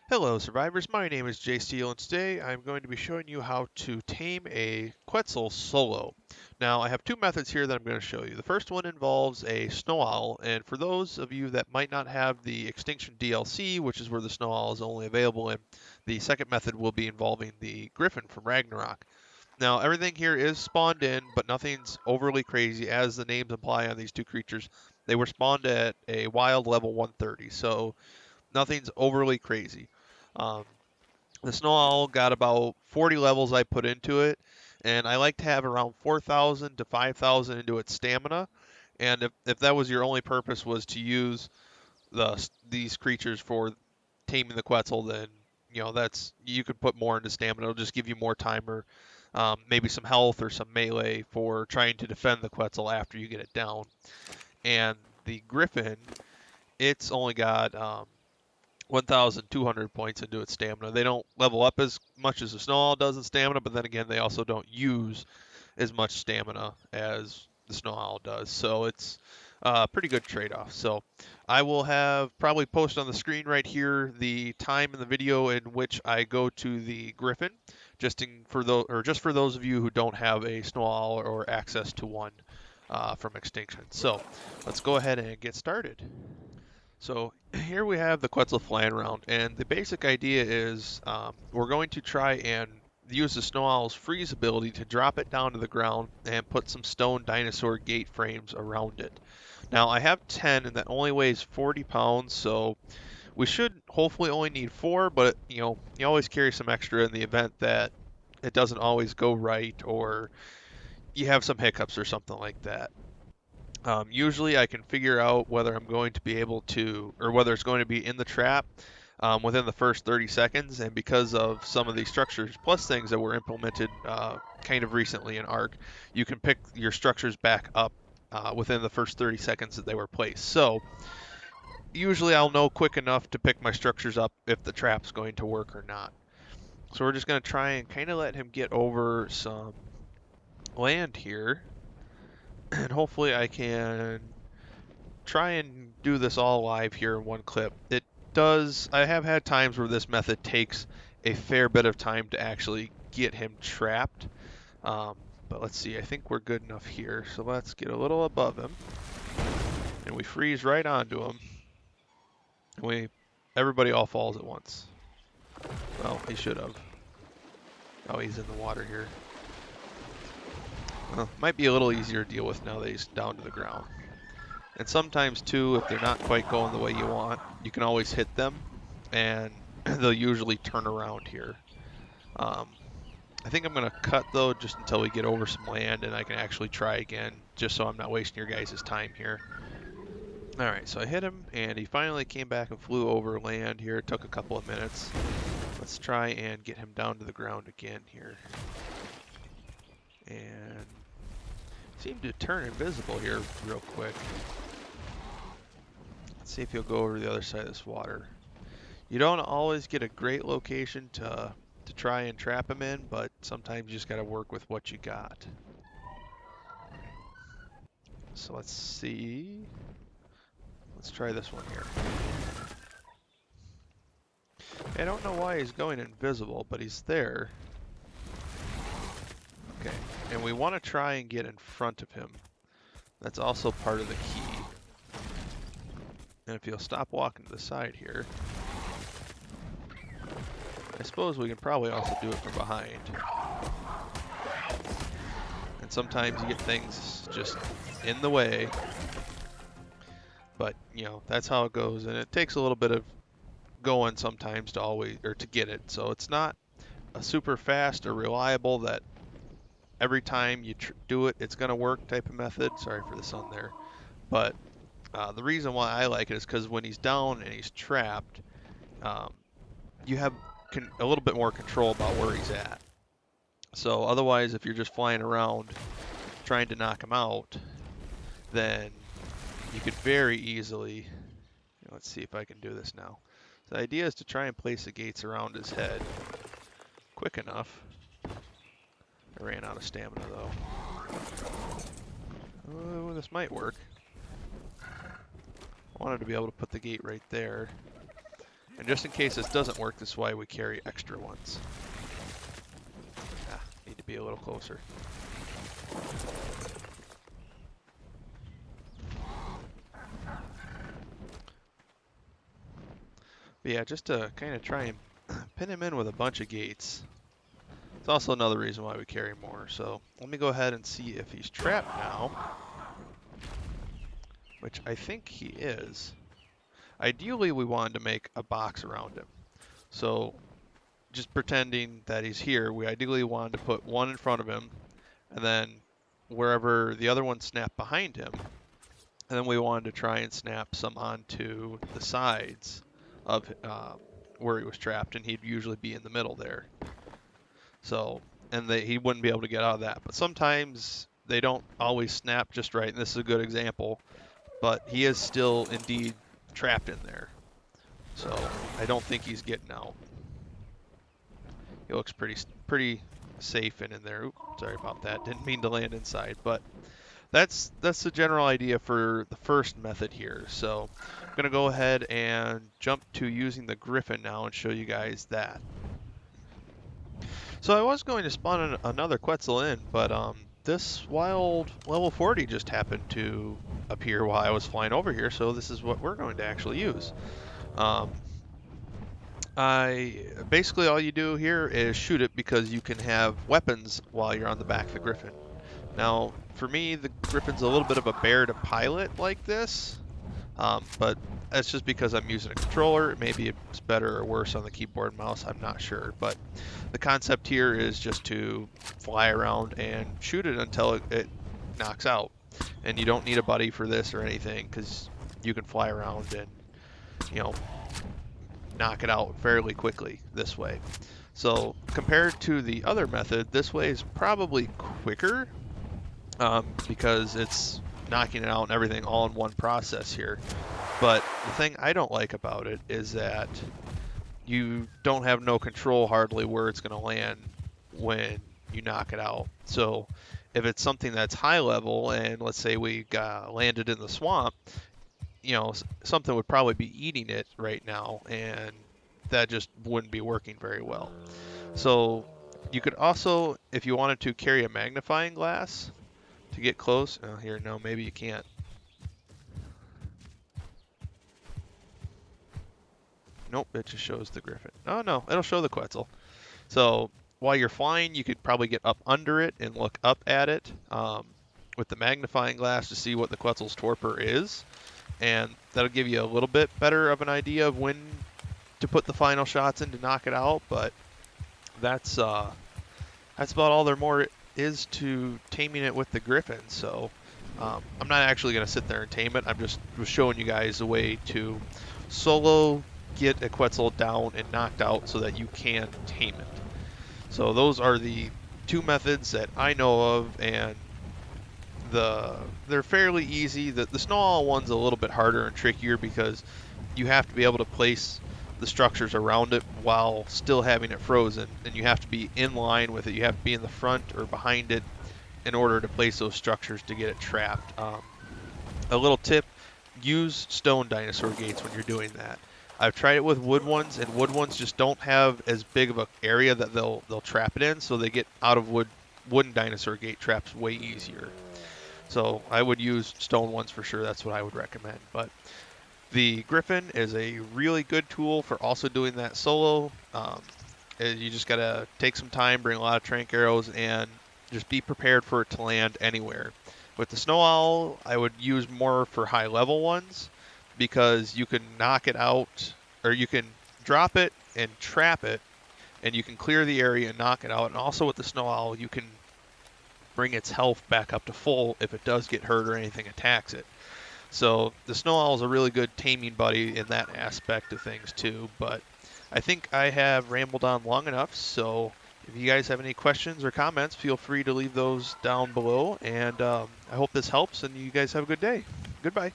Hello survivors, my name is Jay Steele and today I'm going to be showing you how to tame a Quetzal solo. Now I have two methods here that I'm going to show you. The first one involves a snow owl, and for those of you that might not have the Extinction DLC, which is where the snow owl is only available in, the second method will be involving the griffin from Ragnarok. Now everything here is spawned in, but nothing's overly crazy as the names imply on these two creatures. They were spawned at a wild level 130, so nothing's overly crazy. Um, the Snow Owl got about 40 levels I put into it, and I like to have around 4,000 to 5,000 into its stamina. And if that was your only purpose was to use these creatures for taming the Quetzal, then that's you could put more into stamina. It'll just give you more timer, maybe some health or some melee for trying to defend the Quetzal after you get it down. And the Griffin, it's only got 1,200 points into its stamina. They don't level up as much as the Snow Owl does in stamina, but then again, they also don't use as much stamina as the Snow Owl does. So it's a pretty good trade-off. So I will have probably post on the screen right here the time in the video in which I go to the Griffin, just for those of you who don't have a Snow Owl or access to one from Extinction. So let's go ahead and get started. So here we have the Quetzal flying around, and the basic idea is we're going to try and use the Snow Owl's freeze ability to drop it down to the ground and put some stone dinosaur gate frames around it. Now I have 10 and that only weighs 40 pounds, so we should hopefully only need 4, but you always carry some extra in the event that it doesn't always go right or you have some hiccups or something like that. Usually I can figure out whether I'm going to be able to, or whether it's going to be in the trap within the first 30 seconds. And because of some of these structures plus things that were implemented kind of recently in ARK, you can pick your structures back up within the first 30 seconds that they were placed. So usually I'll know quick enough to pick my structures up if the trap's going to work or not. So we're just going to try and kind of let him get over some land here. And hopefully I can try and do this all live here in one clip. It does, I have had times where this method takes a fair bit of time to actually get him trapped. But let's see, I think we're good enough here. So let's get a little above him. And we freeze right onto him. And everybody all falls at once. Well, he should have. Oh, he's in the water here. Well, might be a little easier to deal with now that he's down to the ground. And sometimes too, if they're not quite going the way you want, you can always hit them and they'll usually turn around here. I think I'm going to cut though just until we get over some land and I can actually try again, just so I'm not wasting your guys' time here. Alright, so I hit him and he finally came back and flew over land here. It took a couple of minutes. Let's try and get him down to the ground again here. And seemed to turn invisible here real quick. Let's see if he'll go over to the other side of this water. You don't always get a great location to try and trap him in, but sometimes you just got to work with what you got. So let's see. Let's try this one here. I don't know why he's going invisible, but he's there. Okay, and we want to try and get in front of him. That's also part of the key. And if you'll stop walking to the side here, I suppose we can probably also do it from behind. And sometimes you get things just in the way. But, that's how it goes. And it takes a little bit of going sometimes to get it. So it's not a super fast or reliable that every time you do it, it's going to work type of method. Sorry for the sun there. But the reason why I like it is because when he's down and he's trapped, you have a little bit more control about where he's at. So otherwise, if you're just flying around trying to knock him out, then you could very easily, let's see if I can do this now. The idea is to try and place the gates around his head quick enough. I ran out of stamina though. Oh, this might work. I wanted to be able to put the gate right there. And just in case this doesn't work, this is why we carry extra ones. Need to be a little closer. But yeah, just to kind of try and pin him in with a bunch of gates. It's also another reason why we carry more. So let me go ahead and see if he's trapped now, which I think he is. Ideally, we wanted to make a box around him. So just pretending that he's here, we ideally wanted to put one in front of him, and then wherever the other one snapped behind him, and then we wanted to try and snap some onto the sides of where he was trapped, and he'd usually be in the middle there. So, and he wouldn't be able to get out of that. But sometimes they don't always snap just right, and this is a good example. But he is still indeed trapped in there. So I don't think he's getting out. He looks pretty safe in there. Oops, sorry about that. Didn't mean to land inside, but that's the general idea for the first method here. So I'm gonna go ahead and jump to using the Griffin now and show you guys that. So I was going to spawn another Quetzal in, but this wild level 40 just happened to appear while I was flying over here, so this is what we're going to actually use. Basically all you do here is shoot it because you can have weapons while you're on the back of the Griffin. Now, for me, the Griffin's a little bit of a bear to pilot like this, but that's just because I'm using a controller. Maybe it's better or worse on the keyboard and mouse, I'm not sure. But the concept here is just to fly around and shoot it until it knocks out. And you don't need a buddy for this or anything, because you can fly around and, you know, knock it out fairly quickly this way. So compared to the other method, this way is probably quicker, because it's knocking it out and everything all in one process here. But the thing I don't like about it is that you don't have no control hardly where it's going to land when you knock it out. So if it's something that's high level, and let's say we landed in the swamp, you know, something would probably be eating it right now, and that just wouldn't be working very well. So you could also, if you wanted to, carry a magnifying glass to get close. Oh, here, no, maybe you can't. Nope, it just shows the Griffin. Oh no, it'll show the Quetzal. So while you're flying, you could probably get up under it and look up at it with the magnifying glass to see what the Quetzal's torpor is. And that'll give you a little bit better of an idea of when to put the final shots in to knock it out. But that's about all there more is to taming it with the Griffin. So I'm not actually going to sit there and tame it. I'm just showing you guys a way to solo get a Quetzal down and knocked out so that you can tame it. So those are the two methods that I know of, and they're fairly easy. The snow owl one's a little bit harder and trickier because you have to be able to place the structures around it while still having it frozen, and you have to be in line with it. You have to be in the front or behind it in order to place those structures to get it trapped. A little tip: use stone dinosaur gates when you're doing that. I've tried it with wood ones, and wood ones just don't have as big of an area that they'll trap it in, so they get out of wooden dinosaur gate traps way easier. So I would use stone ones for sure. That's what I would recommend. But the Griffin is a really good tool for also doing that solo. You just gotta take some time, bring a lot of trank arrows, and just be prepared for it to land anywhere. With the snow owl, I would use more for high level ones, because you can knock it out, or you can drop it and trap it, and you can clear the area and knock it out. And also with the snow owl, you can bring its health back up to full if it does get hurt or anything attacks it. So the snow owl is a really good taming buddy in that aspect of things too. But I think I have rambled on long enough, so if you guys have any questions or comments, feel free to leave those down below. And I hope this helps, and you guys have a good day. Goodbye.